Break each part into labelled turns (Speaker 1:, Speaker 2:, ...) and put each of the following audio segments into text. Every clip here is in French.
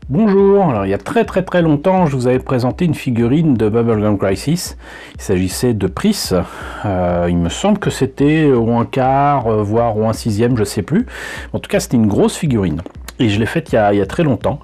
Speaker 1: Bonjour, alors il y a très longtemps je vous avais présenté une figurine de Bubblegum Crisis. Il s'agissait de Pris. Il me semble que c'était au un quart, voire au un sixième, je sais plus. En tout cas c'était une grosse figurine. Et je l'ai faite il y a très longtemps.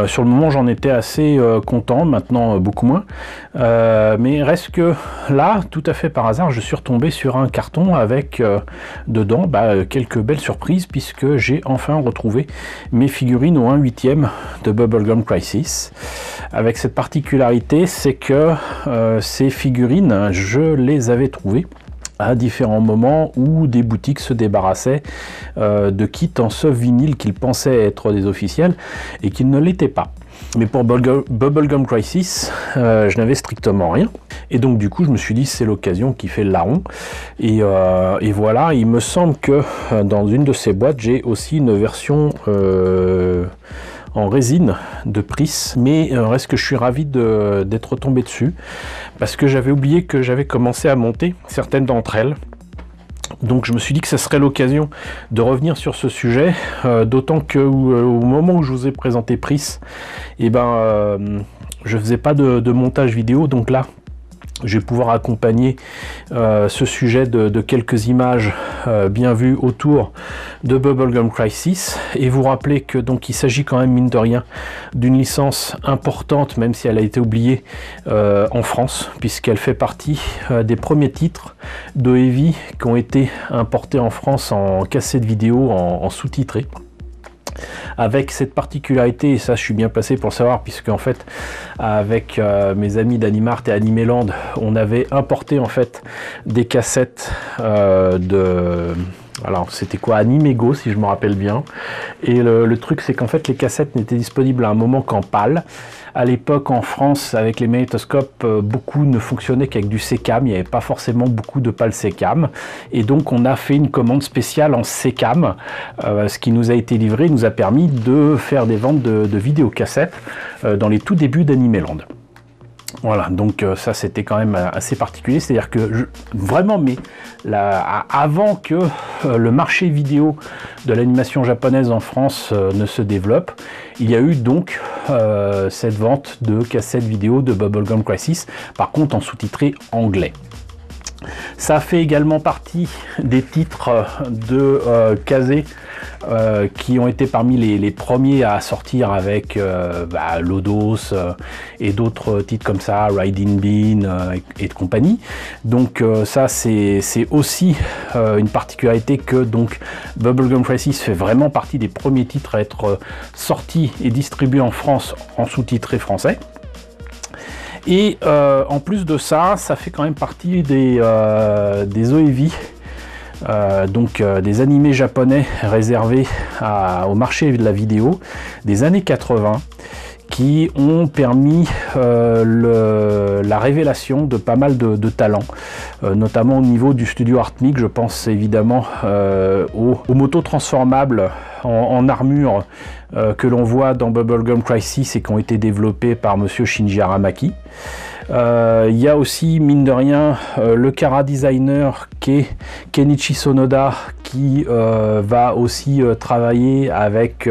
Speaker 1: Sur le moment j'en étais assez content, maintenant beaucoup moins. Mais reste que là, tout à fait par hasard, je suis retombé sur un carton avec dedans quelques belles surprises, puisque j'ai enfin retrouvé mes figurines au 1/8 de Bubblegum Crisis. Avec cette particularité, c'est que ces figurines, je les avais trouvées à différents moments où des boutiques se débarrassaient de kits en soft vinyle qu'ils pensaient être des officiels et qu'ils ne l'étaient pas. Mais pour Bubblegum Crisis, je n'avais strictement rien. Et donc du coup, je me suis dit, c'est l'occasion qui fait le larron. Et voilà, il me semble que dans une de ces boîtes, j'ai aussi une version en résine de Pris, mais reste que je suis ravi d'être tombé dessus, parce que j'avais oublié que j'avais commencé à monter certaines d'entre elles. Donc je me suis dit que ce serait l'occasion de revenir sur ce sujet, d'autant que au moment où je vous ai présenté Pris, je faisais pas de montage vidéo, donc là je vais pouvoir accompagner ce sujet de quelques images bien vues autour de Bubblegum Crisis, et vous rappeler que donc il s'agit quand même, mine de rien, d'une licence importante, même si elle a été oubliée en France, puisqu'elle fait partie des premiers titres de Heavy qui ont été importés en France en cassette vidéo, en sous-titré. Avec cette particularité, et ça je suis bien placé pour le savoir, puisque en fait avec mes amis d'Animart et Animeland, on avait importé en fait des cassettes alors c'était quoi, Animego si je me rappelle bien, et le truc c'est qu'en fait les cassettes n'étaient disponibles à un moment qu'en PAL. À l'époque en France, avec les magnétoscopes, beaucoup ne fonctionnaient qu'avec du SECAM, il n'y avait pas forcément beaucoup de PAL SECAM, et donc on a fait une commande spéciale en SECAM. Ce qui nous a été livré nous a permis de faire des ventes de vidéocassettes dans les tout débuts d'Animeland. Voilà, donc ça c'était quand même assez particulier, c'est-à-dire que vraiment, mais avant que le marché vidéo de l'animation japonaise en France ne se développe, il y a eu donc cette vente de cassettes vidéo de Bubblegum Crisis, par contre en sous-titré anglais. Ça fait également partie des titres de Kazé qui ont été parmi les premiers à sortir avec Lodos et d'autres titres comme ça, Riding Bean et de compagnie. Donc ça c'est aussi une particularité, que donc Bubblegum Crisis fait vraiment partie des premiers titres à être sortis et distribués en France en sous-titré français. Et en plus de ça, ça fait quand même partie des OEV, des animés japonais réservés au marché de la vidéo des années 80, qui ont permis la révélation de pas mal de talents, notamment au niveau du studio Artmic. Je pense évidemment aux motos transformables en armure que l'on voit dans Bubblegum Crisis et qui ont été développés par monsieur Shinji Aramaki. Il y a aussi, mine de rien, le Kara designer Kenichi Sonoda, qui va aussi travailler avec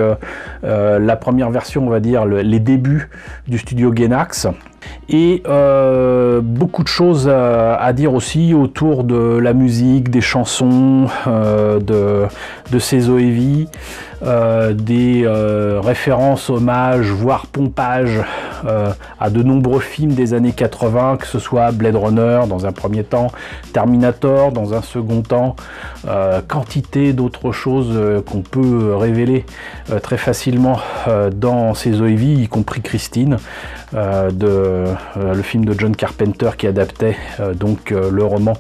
Speaker 1: la première version, on va dire, les débuts du studio Gainax. Et beaucoup de choses à dire aussi autour de la musique, des chansons, de ces OEV, des références, hommages, voire pompages à de nombreux films des années 80, que ce soit Blade Runner dans un premier temps, Terminator dans un second temps, quantité d'autres choses qu'on peut révéler très facilement dans ces OEV, y compris Christine, le film de John Carpenter qui adaptait le roman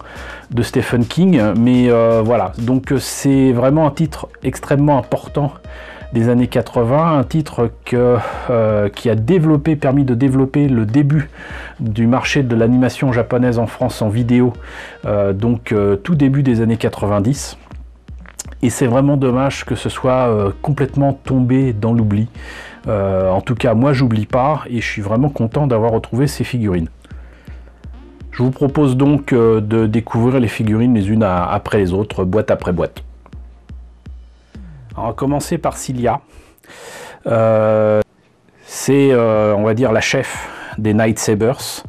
Speaker 1: de Stephen King. Mais voilà, donc c'est vraiment un titre extrêmement important des années 80, un titre qui a permis de développer le début du marché de l'animation japonaise en France en vidéo, tout début des années 90. Et c'est vraiment dommage que ce soit complètement tombé dans l'oubli. En tout cas, moi j'oublie pas, et je suis vraiment content d'avoir retrouvé ces figurines. Je vous propose donc de découvrir les figurines les unes après les autres, boîte après boîte. Alors, on va commencer par Cilia. C'est, on va dire, la chef des Night Sabers.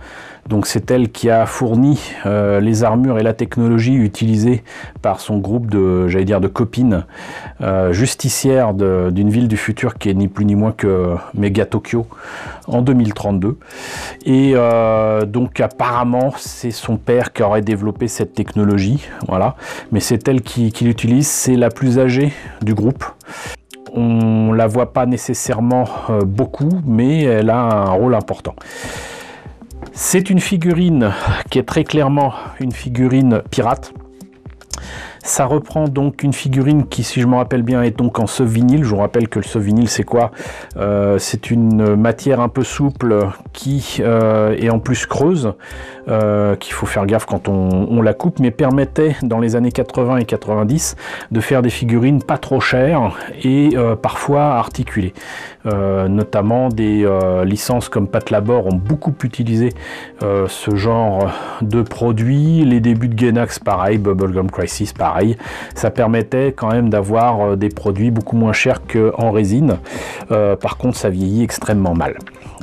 Speaker 1: Donc c'est elle qui a fourni les armures et la technologie utilisée par son groupe de, j'allais dire, de copines justicières d'une ville du futur qui est ni plus ni moins que Méga Tokyo en 2032. Et donc apparemment c'est son père qui aurait développé cette technologie, voilà. Mais c'est elle qui l'utilise, c'est la plus âgée du groupe. On la voit pas nécessairement beaucoup, mais elle a un rôle important. C'est une figurine qui est très clairement une figurine pirate. Ça reprend donc une figurine qui, si je me rappelle bien, est donc en soft-vinyle. Je vous rappelle que le soft-vinyle, c'est quoi? C'est une matière un peu souple qui est en plus creuse, qu'il faut faire gaffe quand on la coupe, mais permettait dans les années 80 et 90 de faire des figurines pas trop chères et parfois articulées. Notamment des licences comme Patlabor ont beaucoup utilisé ce genre de produits. Les débuts de Gainax, pareil, Bubblegum Crisis, pareil. Ça permettait quand même d'avoir des produits beaucoup moins chers qu'en résine. Par contre, ça vieillit extrêmement mal.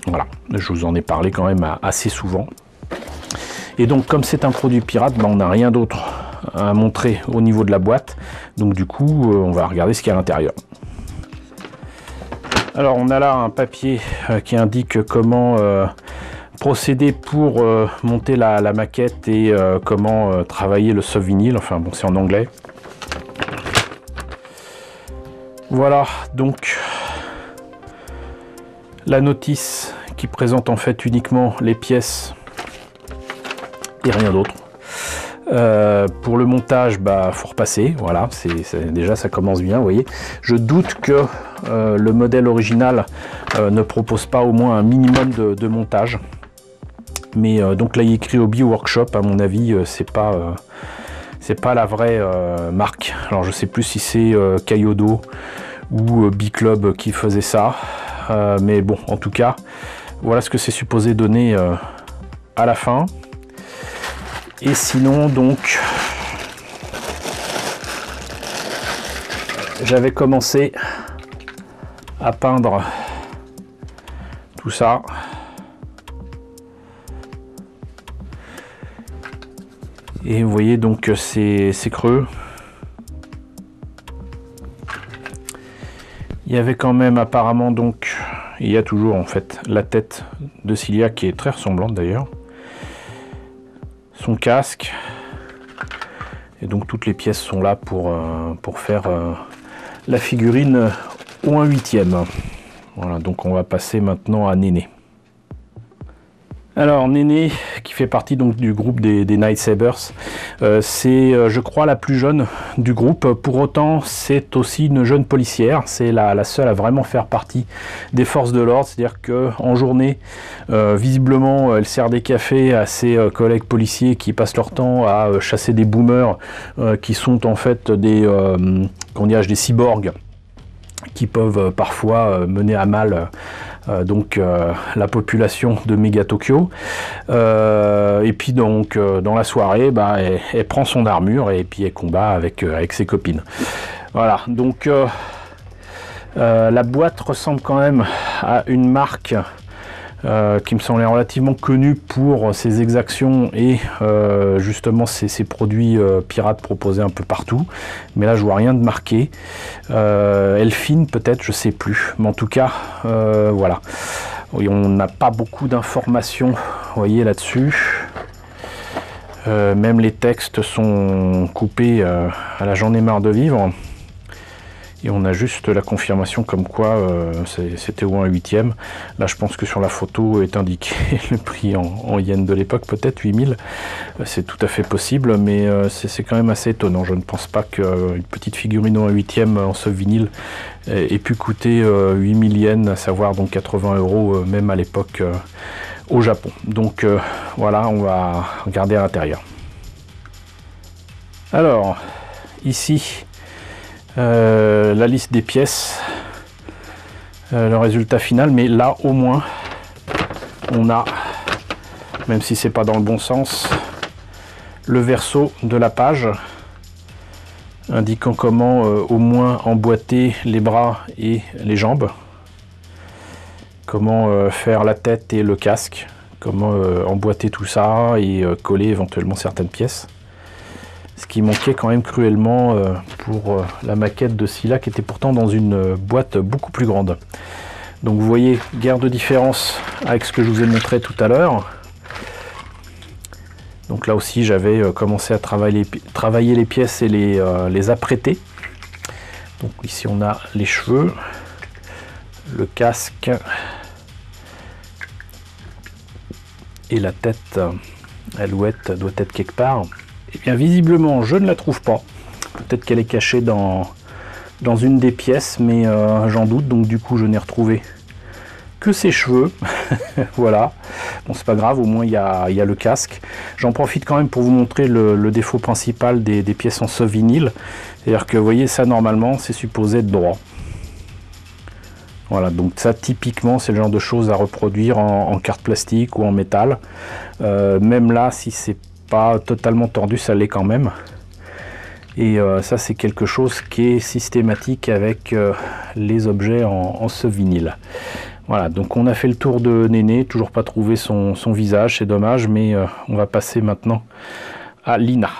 Speaker 1: Voilà, je vous en ai parlé quand même assez souvent. Et donc, comme c'est un produit pirate, ben, on n'a rien d'autre à montrer au niveau de la boîte. Donc du coup, on va regarder ce qu'il y a à l'intérieur. Alors, on a là un papier qui indique comment procéder pour monter la maquette et comment travailler le soft vinyle. Enfin bon, c'est en anglais. Voilà donc la notice qui présente en fait uniquement les pièces et rien d'autre. Pour le montage, bah faut repasser, voilà, déjà ça commence bien, vous voyez. Je doute que le modèle original ne propose pas au moins un minimum de montage. Mais donc là il est écrit Hobby Workshop, à mon avis c'est pas la vraie marque. Alors je sais plus si c'est Kyodo ou B-Club qui faisait ça, mais bon, en tout cas voilà ce que c'est supposé donner à la fin. Et sinon donc j'avais commencé à peindre tout ça. Et vous voyez donc c'est creux. Il y avait quand même apparemment donc, il y a toujours en fait la tête de Cilia qui est très ressemblante d'ailleurs. Son casque. Et donc toutes les pièces sont là pour faire la figurine au 1/8. Voilà, donc on va passer maintenant à Néné. Alors Néné, qui fait partie donc du groupe des Night Sabers, c'est je crois la plus jeune du groupe. Pour autant c'est aussi une jeune policière, c'est la seule à vraiment faire partie des forces de l'ordre, c'est-à-dire que en journée visiblement elle sert des cafés à ses collègues policiers qui passent leur temps à chasser des boomers qui sont en fait des comment dirais-je, des cyborgs qui peuvent parfois mener à mal la population de Méga Tokyo. Et puis donc dans la soirée, bah, elle prend son armure et puis elle combat avec ses copines. Voilà, donc la boîte ressemble quand même à une marque qui me semblait relativement connue pour ses exactions et justement ses produits pirates proposés un peu partout. Mais là je vois rien de marqué. Elfine peut-être, je sais plus. Mais en tout cas, voilà. Oui, on n'a pas beaucoup d'informations, vous voyez, là-dessus. Même les textes sont coupés à la j'en ai marre de vivre. Et on a juste la confirmation comme quoi c'était au 1/8. Là je pense que sur la photo est indiqué le prix en yens de l'époque, peut-être 8000. C'est tout à fait possible, mais c'est quand même assez étonnant. Je ne pense pas qu'une petite figurine au 1/8 en soft vinyle ait pu coûter 8000 yens, à savoir donc 80 € même à l'époque au Japon. Donc voilà, on va regarder à l'intérieur. Alors ici la liste des pièces, le résultat final, mais là au moins on a, même si c'est pas dans le bon sens, le verso de la page indiquant comment au moins emboîter les bras et les jambes, comment faire la tête et le casque, comment emboîter tout ça et coller éventuellement certaines pièces. Ce qui manquait quand même cruellement pour la maquette de Scylla, qui était pourtant dans une boîte beaucoup plus grande. Donc vous voyez, guère de différence avec ce que je vous ai montré tout à l'heure. Donc là aussi j'avais commencé à travailler les pièces et les apprêter. Donc ici on a les cheveux, le casque et la tête. Alouette doit être quelque part. Et bien visiblement je ne la trouve pas. Peut-être qu'elle est cachée dans une des pièces, mais j'en doute, donc du coup je n'ai retrouvé que ses cheveux. Voilà, bon c'est pas grave, au moins il y a le casque. J'en profite quand même pour vous montrer le défaut principal des pièces en soft vinyle, c'est à dire que vous voyez ça, normalement c'est supposé être droit. Voilà, donc ça typiquement c'est le genre de choses à reproduire en carte plastique ou en métal. Même là, si c'est pas totalement tordu, ça l'est quand même. Et ça c'est quelque chose qui est systématique avec les objets en soft vinyle. Voilà, donc on a fait le tour de Néné, toujours pas trouvé son visage, c'est dommage, mais on va passer maintenant à Lina.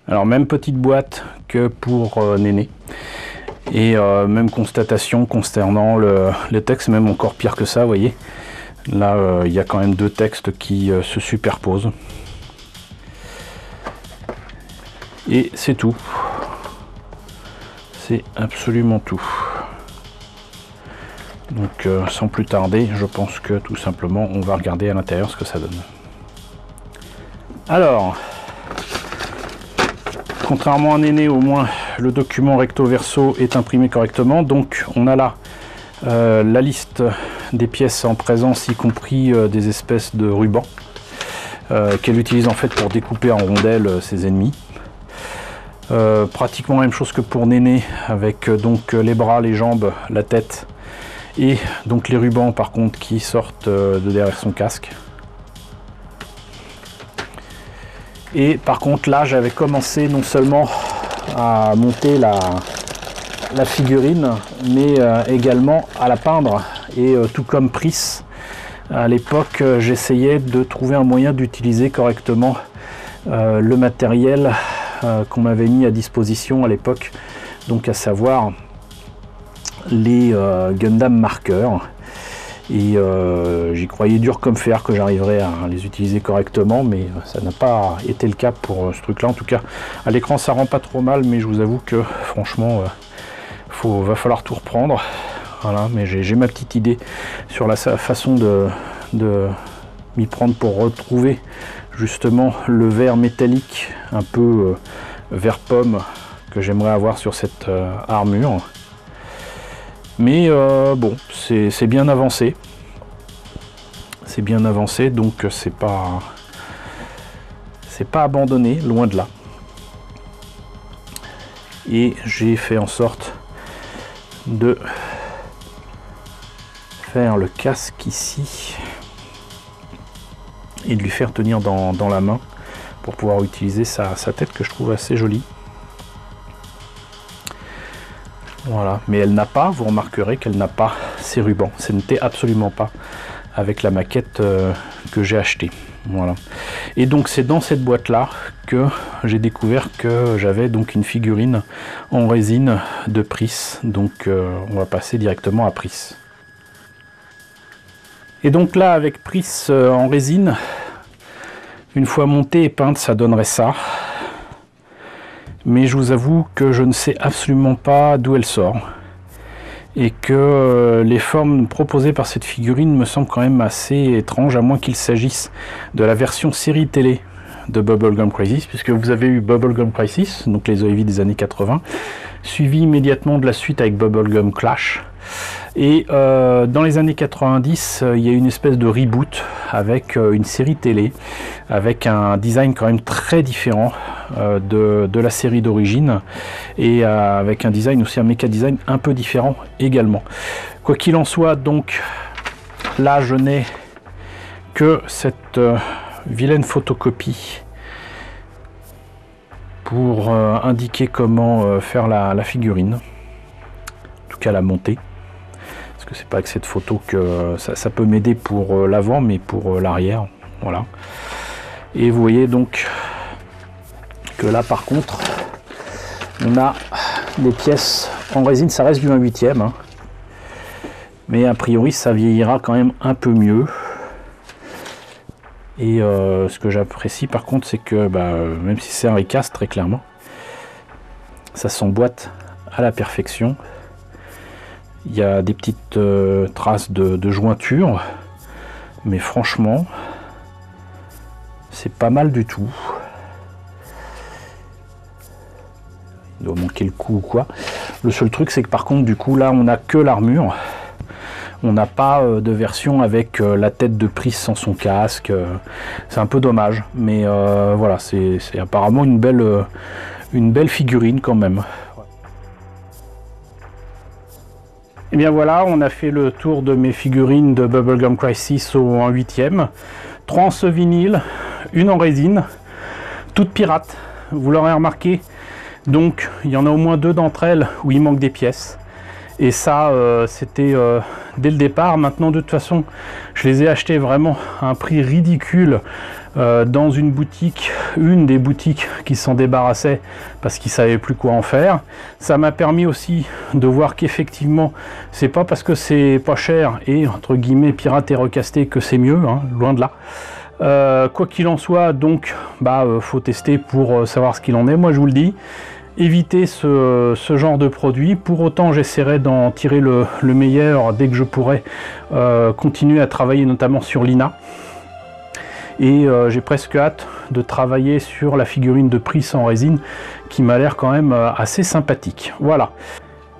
Speaker 1: Alors même petite boîte que pour Néné, et même constatation concernant le texte, même encore pire que ça, vous voyez. Là, il y a quand même deux textes qui se superposent. Et c'est tout. C'est absolument tout. Donc sans plus tarder, je pense que tout simplement on va regarder à l'intérieur ce que ça donne. Alors, contrairement à Néné, au moins le document recto verso est imprimé correctement. Donc on a là la liste des pièces en présence, y compris des espèces de rubans qu'elle utilise en fait pour découper en rondelles ses ennemis. Pratiquement la même chose que pour Néné, avec donc les bras, les jambes, la tête. Et donc les rubans par contre qui sortent de derrière son casque. Et par contre là j'avais commencé non seulement à monter la figurine, mais également à la peindre. Et tout comme Pris, à l'époque j'essayais de trouver un moyen d'utiliser correctement le matériel qu'on m'avait mis à disposition à l'époque, donc à savoir les Gundam marqueurs. Et j'y croyais dur comme fer que j'arriverais à les utiliser correctement, mais ça n'a pas été le cas pour ce truc là. En tout cas à l'écran ça rend pas trop mal, mais je vous avoue que franchement va falloir tout reprendre. Voilà, mais j'ai ma petite idée sur la façon de m'y prendre pour retrouver justement le vert métallique un peu vert pomme que j'aimerais avoir sur cette armure. Mais bon, c'est bien avancé. C'est bien avancé, donc c'est pas abandonné, loin de là. Et j'ai fait en sorte de faire le casque ici et de lui faire tenir dans la main pour pouvoir utiliser sa tête, que je trouve assez jolie. Voilà, mais elle n'a pas, vous remarquerez qu'elle n'a pas ses rubans. Ce n'était absolument pas avec la maquette que j'ai achetée. Voilà. Et donc c'est dans cette boîte là que j'ai découvert que j'avais donc une figurine en résine de Pris. Donc on va passer directement à Pris. Et donc là avec Pris en résine, une fois montée et peinte, ça donnerait ça. Mais je vous avoue que je ne sais absolument pas d'où elle sort. Et que les formes proposées par cette figurine me semblent quand même assez étranges, à moins qu'il s'agisse de la version série télé de Bubblegum Crisis, puisque vous avez eu Bubblegum Crisis, donc les OEV des années 80, suivi immédiatement de la suite avec Bubblegum Clash. Et dans les années 90, il y a une espèce de reboot avec une série télé, avec un design quand même très différent de la série d'origine, et avec un design aussi, un méca design un peu différent également. Quoi qu'il en soit, donc là je n'ai que cette vilaine photocopie pour indiquer comment faire la figurine, en tout cas la montée. que c'est pas avec cette photo que ça peut m'aider pour l'avant, mais pour l'arrière, voilà. Et vous voyez donc que là par contre on a des pièces en résine, ça reste du 1/8e, hein. Mais a priori ça vieillira quand même un peu mieux. Et ce que j'apprécie par contre, c'est que même si c'est un recast, très clairement, ça s'emboîte à la perfection. Il y a des petites traces de jointure, mais franchement c'est pas mal du tout. Il doit manquer le coup ou quoi. Le seul truc, c'est que par contre du coup là on n'a que l'armure, on n'a pas de version avec la tête de Pris sans son casque. C'est un peu dommage, mais voilà, c'est apparemment une belle figurine quand même. Et bien voilà, on a fait le tour de mes figurines de Bubblegum Crisis au 1/8e. 3 en ce vinyle, une en résine, toutes pirates, vous l'aurez remarqué. Donc il y en a au moins 2 d'entre elles où il manque des pièces. Et ça, c'était dès le départ. Maintenant, de toute façon, je les ai achetés vraiment à un prix ridicule dans une boutique, une des boutiques qui s'en débarrassait parce qu'ils ne savaient plus quoi en faire. Ça m'a permis aussi de voir qu'effectivement, c'est pas parce que c'est pas cher et entre guillemets pirate et recasté que c'est mieux, hein, loin de là. Quoi qu'il en soit, donc, faut tester pour savoir ce qu'il en est. Moi, je vous le dis. Éviter ce genre de produit. Pour autant, j'essaierai d'en tirer le meilleur dès que je pourrai continuer à travailler notamment sur l'INA. Et j'ai presque hâte de travailler sur la figurine de Pris en résine qui m'a l'air quand même assez sympathique. Voilà.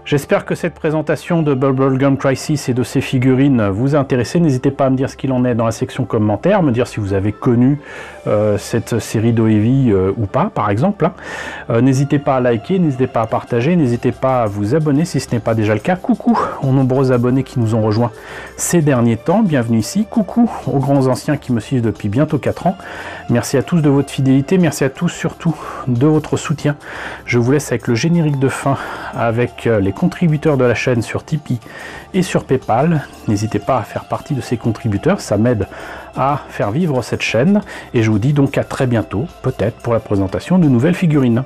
Speaker 1: J'espère que cette présentation de Bubblegum Crisis et de ses figurines vous a intéressé. N'hésitez pas à me dire ce qu'il en est dans la section commentaires, me dire si vous avez connu cette série d'Ohevi ou pas, par exemple. N'hésitez pas à liker, n'hésitez pas à partager, n'hésitez pas à vous abonner si ce n'est pas déjà le cas. Coucou aux nombreux abonnés qui nous ont rejoints ces derniers temps, bienvenue ici. Coucou aux grands anciens qui me suivent depuis bientôt 4 ans. Merci à tous de votre fidélité, merci à tous surtout de votre soutien. Je vous laisse avec le générique de fin avec les contributeurs de la chaîne sur Tipeee et sur Paypal. N'hésitez pas à faire partie de ces contributeurs, ça m'aide à faire vivre cette chaîne. Et je vous dis donc à très bientôt, peut-être pour la présentation de nouvelles figurines.